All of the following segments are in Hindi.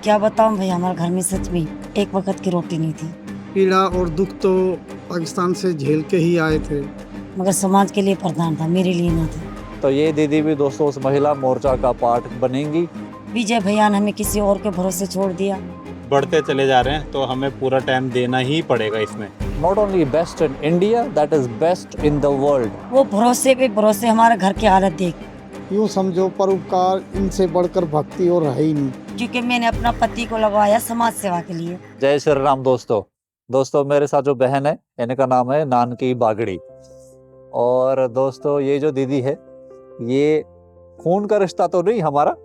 क्या बताऊं भाई, हमारे घर में सच में एक वक्त की रोटी नहीं थी। पीड़ा और दुख तो पाकिस्तान से झेल के ही आए थे। मगर समाज के लिए प्रधान था, मेरे लिए ना था। तो ये दीदी भी दोस्तों उस महिला मोर्चा का पार्ट बनेंगी। विजय भैया ने हमें किसी और के भरोसे छोड़ दिया। बढ़ते चले जा रहे हैं तो हमें पूरा टाइम देना ही पड़ेगा इसमें। Not only best in India, that is best in the world. वो भरोसे पे भरोसे हमारे घर की हालत देख, यूँ समझो परोपकार इनसे बढ़कर भक्ति और है ही नहीं। क्योंकि मैंने अपना पति को लगवाया समाज सेवा के लिए। जय श्री राम दोस्तों मेरे साथ जो बहन है इनका नाम है नानकी बागड़ी। और दोस्तों ये जो दीदी है ये खून का रिश्ता तो नहीं हमारा,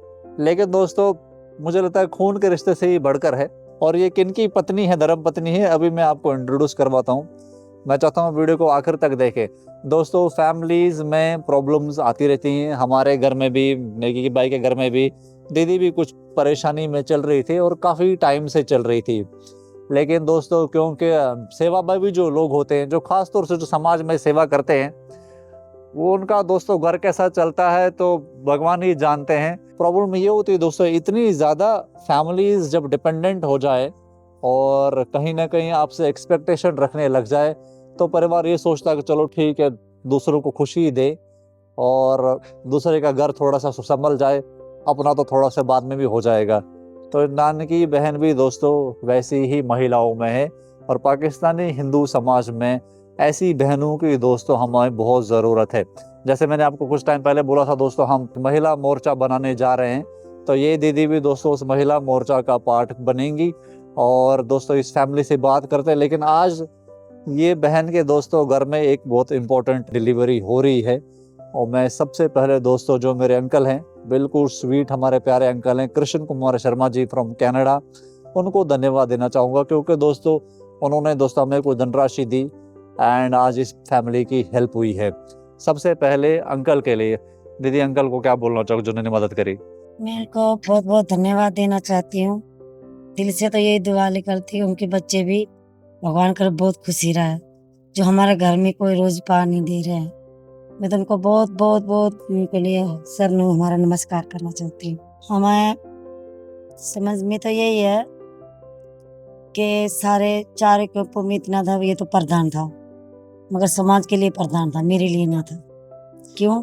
लेकिन दोस्तों मुझे लगता है खून के रिश्ते से ही बढ़कर है। और ये किनकी पत्नी है, धर्म पत्नी है, अभी मैं आपको इंट्रोड्यूस करवाता हूँ। मैं चाहता हूँ वीडियो को आखिर तक देखें। दोस्तों फैमिलीज में प्रॉब्लम्स आती रहती हैं, हमारे घर में भी, नेकी बाई के घर में भी दीदी भी कुछ परेशानी में चल रही थी और काफ़ी टाइम से चल रही थी। लेकिन दोस्तों क्योंकि सेवाभावी जो लोग होते हैं, जो खास तौर से जो समाज में सेवा करते हैं, वो उनका दोस्तों घर कैसा चलता है तो भगवान ही जानते हैं। प्रॉब्लम ये होती है दोस्तों, इतनी ज़्यादा फैमिलीज जब डिपेंडेंट हो जाए और कहीं ना कहीं आपसे एक्सपेक्टेशन रखने लग जाए तो परिवार ये सोचता है कि चलो ठीक है, दूसरों को खुशी दे और दूसरे का घर थोड़ा सा संभल जाए, अपना तो थोड़ा सा बाद में भी हो जाएगा। तो नानकी बहन भी दोस्तों वैसी ही महिलाओं में है और पाकिस्तानी हिंदू समाज में ऐसी बहनों की दोस्तों हमें बहुत ज़रूरत है। जैसे मैंने आपको कुछ टाइम पहले बोला था दोस्तों, हम महिला मोर्चा बनाने जा रहे हैं, तो ये दीदी भी दोस्तों उस महिला मोर्चा का पार्ट बनेंगी। और दोस्तों इस फैमिली से बात करते हैं, लेकिन आज ये बहन के दोस्तों घर में एक बहुत इम्पोर्टेंट डिलीवरी हो रही है। और मैं सबसे पहले दोस्तों जो मेरे अंकल हैं, बिल्कुल स्वीट हमारे प्यारे अंकल हैं, कृष्ण कुमार शर्मा जी फ्रॉम कनाडा, उनको धन्यवाद देना चाहूँगा क्योंकि दोस्तों उन्होंने दोस्तों हमें कोई धनराशि दी एंड आज इस फैमिली की हेल्प हुई है। सबसे पहले अंकल के लिए दीदी, अंकल को क्या बोलना चाहोगे जिन्होंने मदद करी? मैं इनको बहुत बहुत धन्यवाद देना चाहती हूँ। दिल से तो यही दुआ निकलती है उनके बच्चे भी भगवान कर बहुत खुशी रहा, जो हमारे घर में कोई रोज पा नहीं दे रहे हैं। मैं तो उनको बहुत बहुत बहुत उनके लिए सर नु हमारा नमस्कार करना चाहती हूँ। हमें समझ में तो यही है कि सारे चारों के ऊपर में इतना था, ये तो प्रधान था, मगर समाज के लिए प्रधान था, मेरे लिए ना था। क्यों?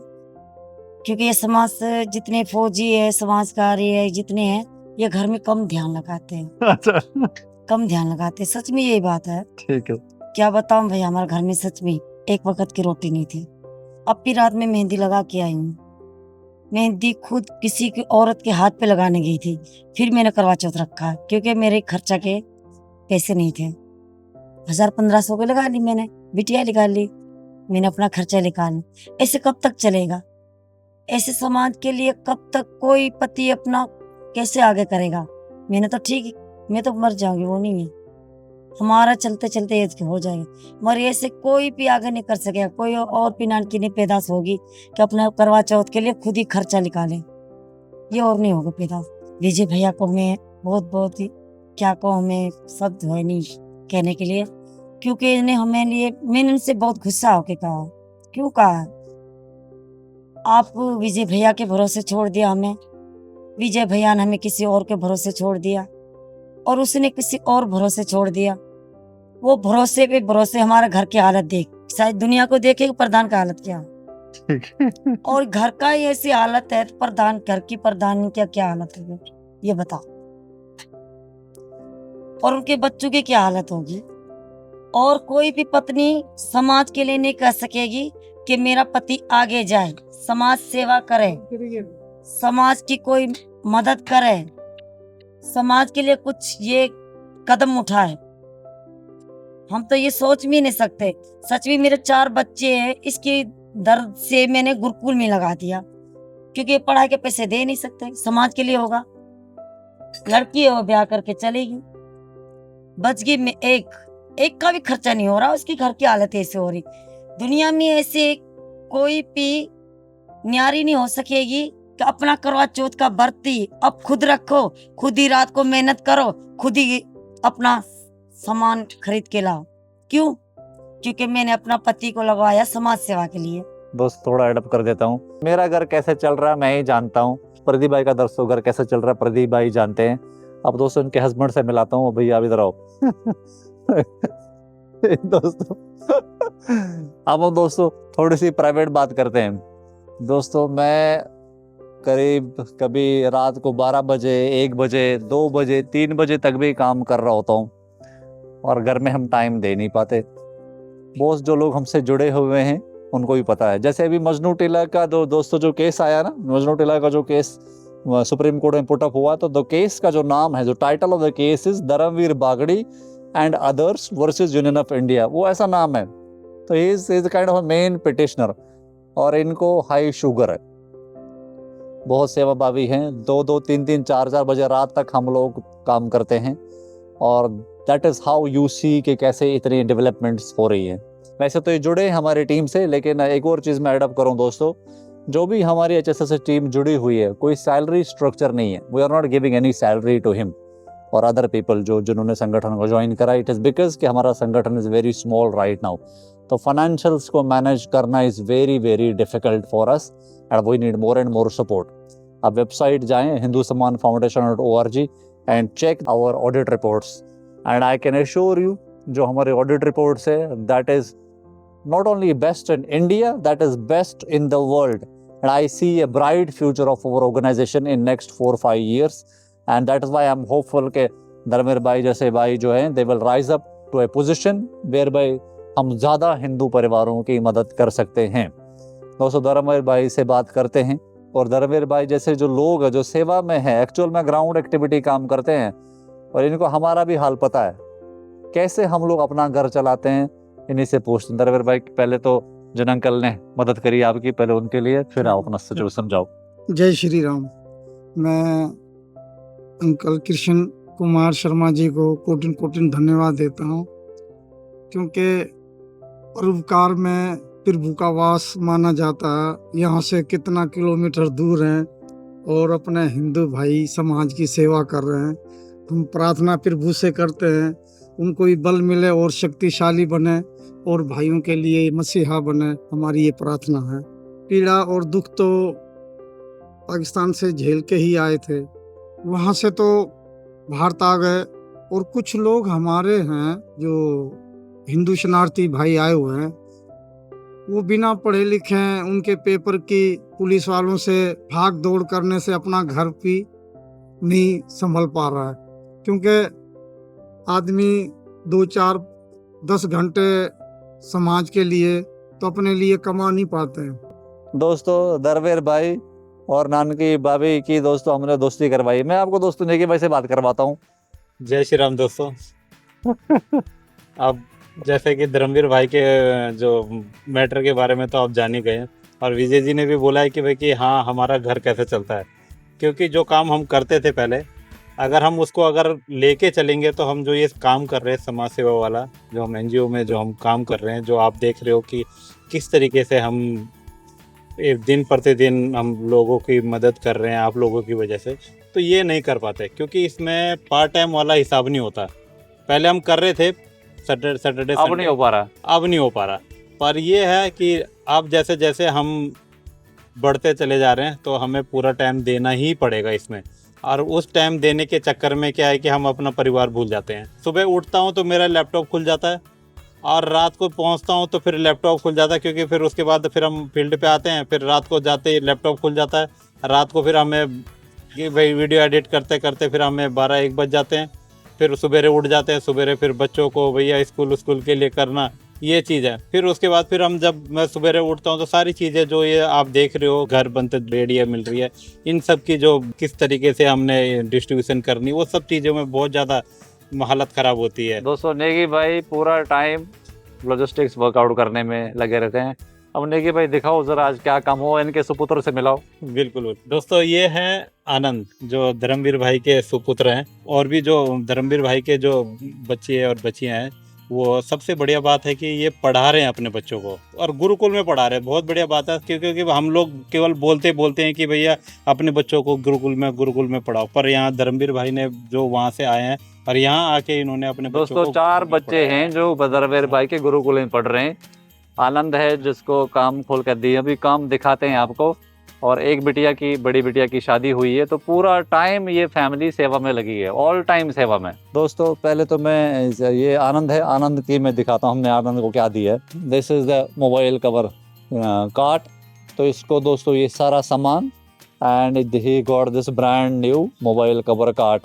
क्योंकि ये समाज से जितने फौजी है, समाजकारी है, जितने हैं, ये घर में कम ध्यान लगाते हैं। कम ध्यान लगाते, सच में यही बात है। ठीक है। क्या बताऊं भाई, हमारे घर में सच में एक वक्त की रोटी नहीं थी। अब भी रात में मेहंदी लगा के आई हूँ। मेहंदी खुद किसी की औरत के हाथ पे लगाने गई थी, फिर मैंने करवा चौथ रखा क्योंकि मेरे खर्चा के पैसे नहीं थे। 1000-1500 के लगा ली मैंने, बिटिया निकाल ली, मैंने अपना खर्चा निकाल ली। ऐसे कब तक चलेगा? ऐसे समाज के लिए कब तक कोई पति अपना कैसे आगे करेगा? मैंने तो ठीक, मैं तो मर जाऊंगी, वो नहीं है, हमारा चलते चलते एज हो जाएगा, मगर ऐसे कोई भी आगे नहीं कर सकेगा। कोई और भी नानकी नहीं पैदाश होगी कि अपना करवा चौथ के लिए खुद ही खर्चा निकाले, ये और नहीं होगा पैदाश। विजय भैया को मैं बहुत बहुत ही क्या कहूँ, मैं शब्द है नहीं कहने के लिए, क्योंकि इन्हें हमें लिए, मैंने उनसे बहुत गुस्सा होके कहा। क्यों कहा? आप विजय भैया के भरोसे छोड़ दिया हमें, विजय भैया ने हमें किसी और के भरोसे छोड़ दिया और उसने किसी और भरोसे छोड़ दिया। वो भरोसे पे भरोसे हमारे घर की हालत देख, शायद दुनिया को देखे कि प्रधान का हालत क्या है। और घर का ही ऐसी हालत है, प्रधान घर की प्रधान की क्या हालत है ये बताओ, और उनके बच्चों की क्या हालत होगी। और कोई भी पत्नी समाज के लिए नहीं कह सकेगी कि मेरा पति आगे जाए, समाज सेवा करे, समाज की कोई मदद करे, समाज के लिए कुछ ये कदम उठाए। हम तो ये सोच भी नहीं सकते। सच में मेरे 4 बच्चे हैं, इसकी दर्द से मैंने गुरुकुल में लगा दिया, क्योंकि पढ़ाई के पैसे दे नहीं सकते, समाज के लिए होगा। लड़की है वो ब्याह करके चलेगी, बच गई में एक का भी खर्चा नहीं हो रहा, उसकी घर की हालत ऐसे हो रही। दुनिया में ऐसे कोई भी न्यारी नहीं हो सकेगी कि अपना करवा चौथ का बर्ती अब खुद रखो, खुद ही रात को मेहनत करो, खुद ही अपना सामान खरीद के लाओ। क्यों? क्योंकि मैंने अपना पति को लगवाया समाज सेवा के लिए। दोस्त थोड़ा एडअप कर देता हूँ। मेरा घर कैसे चल रहा है मैं ही जानता हूँ, प्रदीप भाई का दोस्तों घर कैसे चल रहा है प्रदीप भाई जानते हैं। अब दोस्तों इनके हस्बैंड से मिलाता हूँ, भैया आप इधर आओ। दोस्तों अब हम दोस्तों थोड़ी सी प्राइवेट बात करते हैं। दोस्तों मैं करीब कभी रात को 12 बजे, 1 बजे, 2 बजे, 3 बजे तक भी काम कर रहा होता हूँ और घर में हम टाइम दे नहीं पाते। बॉस जो लोग हमसे जुड़े हुए हैं उनको भी पता है। जैसे अभी मजनू टिल्ला का दोस्तों जो केस आया ना, मजनू टिल्ला का जो केस सुप्रीम कोर्ट में पुट अप हुआ, तो द केस का जो नाम है, जो title of the case is Dharamvir Bagri and others versus Union of India, वो ऐसा नाम है। तो he is kind of main petitioner और इनको हाई शुगर है, बहुत सेवाभावी हैं। 2-2, 3-3, 4-4 बजे रात तक हम लोग काम करते हैं और that is how you see कि कैसे इतनी डेवलपमेंट्स हो रही हैं। वैसे तो ये जुड़े हैं हमारी टीम से, लेकिन एक और चीज़ मैं एडअप करूँ दोस्तों, जो भी हमारी HSS टीम जुड़ी हुई है, कोई सैलरी स्ट्रक्चर नहीं है। We are not giving any salary to him और अदर पीपल जिन्होंने संगठन को ज्वाइन करा। इट इज़ बिकॉज कि हमारा संगठन is very small right now, तो फाइनेंशियल्स को मैनेज करना is very very difficult for us and we need more and more support. आप वेबसाइट जाएं hindusambandfoundation.org and check our audit reports and I can assure you जो हमारे ऑडिट रिपोर्ट्स है, that is not only best in India, that is best in the world. And I see a bright future of our organization in next 4-5 years. And that is why I'm hopeful कि धर्मेंद्र भाई जैसे भाई जो हैं, they will rise up to a position whereby हम ज़्यादा हिंदू परिवारों की मदद कर सकते हैं। दोस्तों धर्मेंद्र भाई से बात करते हैं और धर्मेंद्र भाई जैसे जो लोग हैं जो सेवा में हैं, एक्चुअल में ग्राउंड एक्टिविटी काम करते हैं और इनको हमारा भी हाल पता है, कैसे हम लोग अपना घर चलाते हैं। इन्हीं से पूछते हैं। धर्मेंद्र भाई पहले तो जिन अंकल ने मदद करी आपकी, पहले उनके लिए, फिर आप अपना सिचुएशन समझाओ। जय श्री राम। मैं अंकल कृष्ण कुमार शर्मा जी को कोटिन कोटिन धन्यवाद देता हूँ, क्योंकि परोपकार में प्रभु का वास माना जाता है। यहाँ से कितना किलोमीटर दूर हैं और अपने हिंदू भाई समाज की सेवा कर रहे हैं। हम प्रार्थना प्रभु से करते हैं उनको भी बल मिले और शक्तिशाली बने और भाइयों के लिए मसीहा बने, हमारी ये प्रार्थना है। पीड़ा और दुख तो पाकिस्तान से झेल के ही आए थे, वहाँ से तो भारत आ गए। और कुछ लोग हमारे हैं जो हिंदू शरणार्थी भाई आए हुए हैं, वो बिना पढ़े लिखे हैं, उनके पेपर की पुलिस वालों से भाग दौड़ करने से अपना घर भी नहीं संभल पा रहा है, क्योंकि आदमी 2-4-10 घंटे समाज के लिए तो अपने लिए कमा नहीं पाते हैं। दोस्तों धर्मेंद्र भाई और नानकी भाभी की दोस्तों हमने दोस्ती करवाई। मैं आपको दोस्तों नेकी भाई से बात करवाता हूँ। जय श्री राम दोस्तों। अब जैसे कि धर्मवीर भाई के जो मैटर के बारे में तो आप जान ही गए हैं और विजय जी ने भी बोला है कि भाई कि हाँ हमारा घर कैसे चलता है, क्योंकि जो काम हम करते थे पहले, अगर हम उसको अगर लेके चलेंगे तो हम जो ये काम कर रहे हैं समाज सेवा वाला, जो हम NGO में जो हम काम कर रहे हैं, जो आप देख रहे हो कि किस तरीके से हम दिन प्रतिदिन हम लोगों की मदद कर रहे हैं आप लोगों की वजह से, तो ये नहीं कर पाते, क्योंकि इसमें पार्ट टाइम वाला हिसाब नहीं होता। पहले हम कर रहे थे सैटरडे, अब नहीं हो पा रहा, अब नहीं हो पा रहा। पर ये है कि अब जैसे जैसे हम बढ़ते चले जा रहे हैं तो हमें पूरा टाइम देना ही पड़ेगा इसमें। और उस टाइम देने के चक्कर में क्या है कि हम अपना परिवार भूल जाते हैं। सुबह उठता हूँ तो मेरा लैपटॉप खुल जाता है और रात को पहुँचता हूँ तो फिर लैपटॉप खुल जाता है, क्योंकि फिर उसके बाद फिर हम फील्ड पे आते हैं, फिर रात को जाते ही लैपटॉप खुल जाता है। रात को फिर हमें कि भाई वीडियो एडिट करते करते फिर हमें 12-1 बज जाते हैं। फिर सवेरे उठ जाते हैं, सवेरे फिर बच्चों को भैया स्कूल के लिए करना, ये चीज़ है। फिर उसके बाद फिर हम जब मैं सवेरे उठता हूँ तो सारी चीज़ें जो ये आप देख रहे हो, घर बनते रेडिया मिल रही है, इन सब की जो किस तरीके से हमने डिस्ट्रीब्यूशन करनी, वो सब चीज़ों में बहुत ज़्यादा हालत ख़राब होती है। दोस्तों नेगी भाई पूरा टाइम लॉजिस्टिक्स वर्कआउट करने में लगे रहते हैं। अब नेगी भाई दिखाओ जरा आज क्या काम हो, इनके सुपुत्र से मिलाओ। बिल्कुल दोस्तों, ये है आनंद जो धर्मवीर भाई के सुपुत्र हैं, और भी जो धर्मवीर भाई के जो बच्चे और बच्चियाँ हैं, वो सबसे बढ़िया बात है कि ये पढ़ा रहे हैं अपने बच्चों को और गुरुकुल में पढ़ा रहे हैं। बहुत बढ़िया बात है, क्योंकि हम लोग केवल बोलते हैं कि भैया अपने बच्चों को गुरुकुल में पढ़ाओ, पर यहाँ धर्मवीर भाई ने जो वहाँ से आए हैं और यहाँ आके इन्होंने अपने दोस्तों 4 बच्चे हैं जो धर्मवीर भाई के गुरुकुल में पढ़ रहे हैं। आनंद है जिसको काम खोल कर दिए, अभी काम दिखाते हैं आपको। और एक बिटिया की, बड़ी बिटिया की शादी हुई है, तो पूरा टाइम ये फैमिली सेवा में लगी है, ऑल टाइम सेवा में। दोस्तों पहले तो मैं, ये आनंद है, आनंद की मैं दिखाता हूँ हमने आनंद को क्या दिया है। This is the mobile cover cart. तो इसको दोस्तों ये सारा सामान and he got this brand new mobile cover cart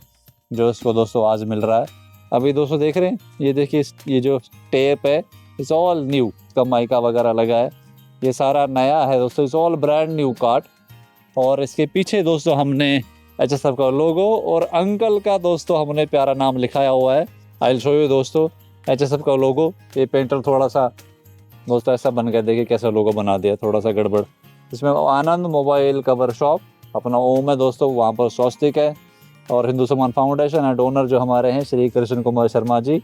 जो इसको दोस्तों आज मिल रहा है। अभी दोस्तों देख रहे हैं, ये देखिए ये जो टेप है इट्स ऑल न्यू, इसका माइका वगैरह लगा है, ये सारा नया है दोस्तों, it's all brand new cart. और इसके पीछे दोस्तों हमने HSF का लोगो और अंकल का दोस्तों हमने प्यारा नाम लिखाया हुआ है। आई विल शो यू दोस्तों HSF का लोगो। ये पेंटर थोड़ा सा दोस्तों ऐसा बन गया, देखिए कैसा लोगो बना दिया, थोड़ा सा गड़बड़। इसमें आनंद मोबाइल कवर शॉप अपना ओम है दोस्तों, वहाँ पर स्वस्तिक है और हिंदू सम्मान फाउंडेशन है। डोनर जो हमारे हैं श्री कृष्ण कुमार शर्मा जी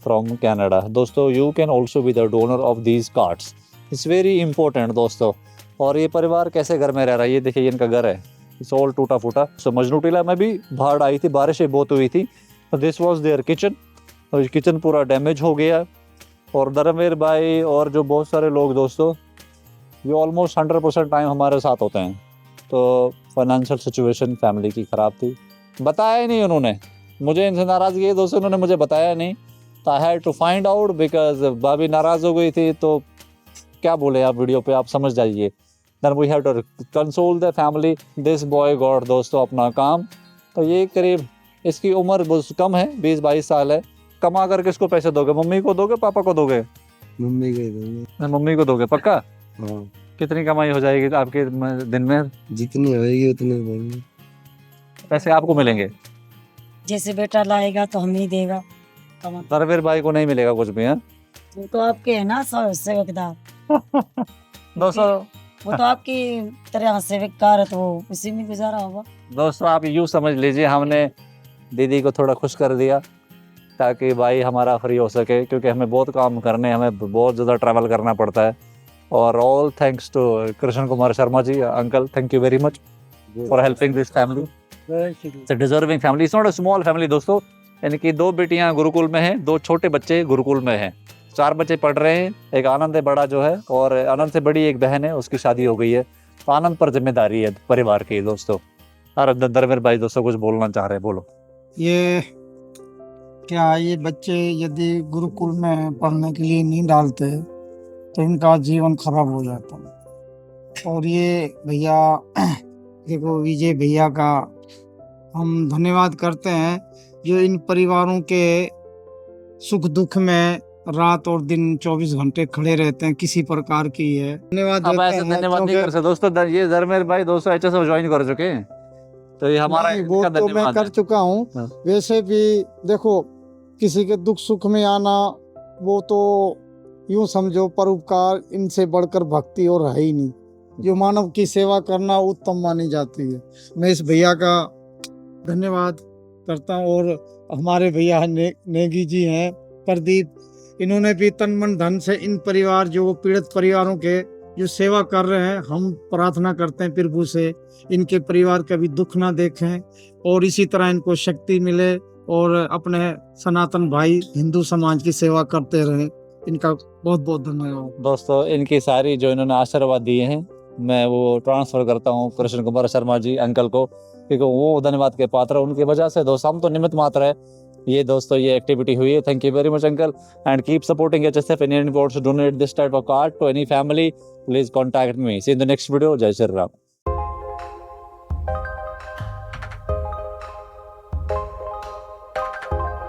फ्रॉम कनाडा। दोस्तों you can also be the donor of these cards, it's very important दोस्तों। और ये परिवार कैसे घर में रह रहा है, ये देखिए इनका घर है, इट्स ऑल टूटा फूटा। सो मजनू टीला में भी बाढ़ आई थी, बारिशें बहुत हुई थी, दिस वॉज देयर किचन, तो किचन पूरा डैमेज हो गया। और धर्मवीर भाई और जो बहुत सारे लोग दोस्तों ये ऑलमोस्ट 100% टाइम हमारे साथ होते हैं। तो फाइनेंशियल सिचुएशन फैमिली की ख़राब थी, बताया ही नहीं उन्होंने मुझे, इनसे नाराज़गी है दोस्तों, उन्होंने मुझे बताया नहीं। तो I had to find out because भाभी नाराज़ हो गई थी, तो क्या बोले आप वीडियो पे, आप समझ जाइए। Then we have to console the family. This boy god दोस्तों अपना काम। तो ये करीब इसकी उम्र बहुत कम है, 20-22 साल है। कमा कर किसको पैसे दोगे, मम्मी को दोगे पापा को दोगे? मम्मी के देंगे। मम्मी को दोगे पक्का? हाँ, कितनी कमाई हो जाएगी आपके दिन में? जितनी होएगी उतनी देंगे। पैसे आपको मिलेंगे? जैसे बेटा लाएगा तो हम ही देगा। धर्मवीर भाई को नहीं मिलेगा कुछ भी है वो तो आपके है ना सेवकदार, दोस्तों। वो तो आपकी तरह सेवकदार है, तो वो उसी में गुजारा होगा। दोस्तों आप यूँ समझ लीजिए हमने दीदी को थोड़ा खुश कर दिया ताकि भाई हमारा फ्री हो सके, क्योंकि हमें बहुत काम करने, हमें बहुत ज़्यादा ट्रैवल करना पड़ता है। और all thanks to Krishna Kumar Sharma ji, uncle thank you very much for helping this family, it's a deserving family, it's not a small family दोस्तों। इनकी 2 बेटियां गुरुकुल में हैं, 2 छोटे बच्चे गुरुकुल में हैं, 4 बच्चे पढ़ रहे हैं। एक आनंद है बड़ा जो है, और आनंद से बड़ी एक बहन है, उसकी शादी हो गई है। तो आनंद पर जिम्मेदारी है परिवार की दोस्तों। और धर्मवीर भाई दोस्तों कुछ बोलना चाह रहे हैं, बोलो। ये क्या, ये बच्चे यदि गुरुकुल में पढ़ने के लिए नहीं डालते तो इनका जीवन खराब हो जाता। और ये भैया देखो, विजय भैया का हम धन्यवाद करते हैं जो इन परिवारों के सुख दुख में रात और दिन 24 घंटे खड़े रहते हैं, किसी प्रकार की है। धन्यवाद अब देते ऐसे हैं, धन्यवाद नहीं क्योंकि- कर सकते दोस्तों। ये धर्मवीर भाई दोस्तों HSF ज्वाइन कर चुके हैं, तो ये हमारा नहीं, वो इनका तो मैं धन्यवाद कर है। चुका हूँ। हाँ। वैसे भी देखो, किसी के दुख सुख में आना, वो तो यूं समझो परोपकार, इनसे बढ़कर भक्ति और है ही नहीं। जो मानव की सेवा करना उत्तम मानी जाती है। मैं इस भैया का धन्यवाद करता हूँ। और हमारे भैया नेगी जी हैं, प्रदीप, इन्होंने भी तन मन धन से इन परिवार, जो पीड़ित परिवारों के जो सेवा कर रहे हैं, हम प्रार्थना करते हैं प्रभु से इनके परिवार का भी दुख ना देखें और इसी तरह इनको शक्ति मिले और अपने सनातन भाई हिंदू समाज की सेवा करते रहें। इनका बहुत बहुत धन्यवाद। दोस्तों इनकी सारी जो इन्होंने आशीर्वाद दिए हैं, मैं वो ट्रांसफर करता हूँ कृष्ण कुमार शर्मा जी अंकल को, क्योंकि वो धन्यवाद के पात्र है। उनकी वजह से दोस्तों हम तो निमित्त मात्र है। ये दोस्तों ये एक्टिविटी हुई है। Thank you very much uncle, and keep supporting HSF and Indian Imports to donate this type of card to any family. Please contact me. See you in the next video. जय श्री राम।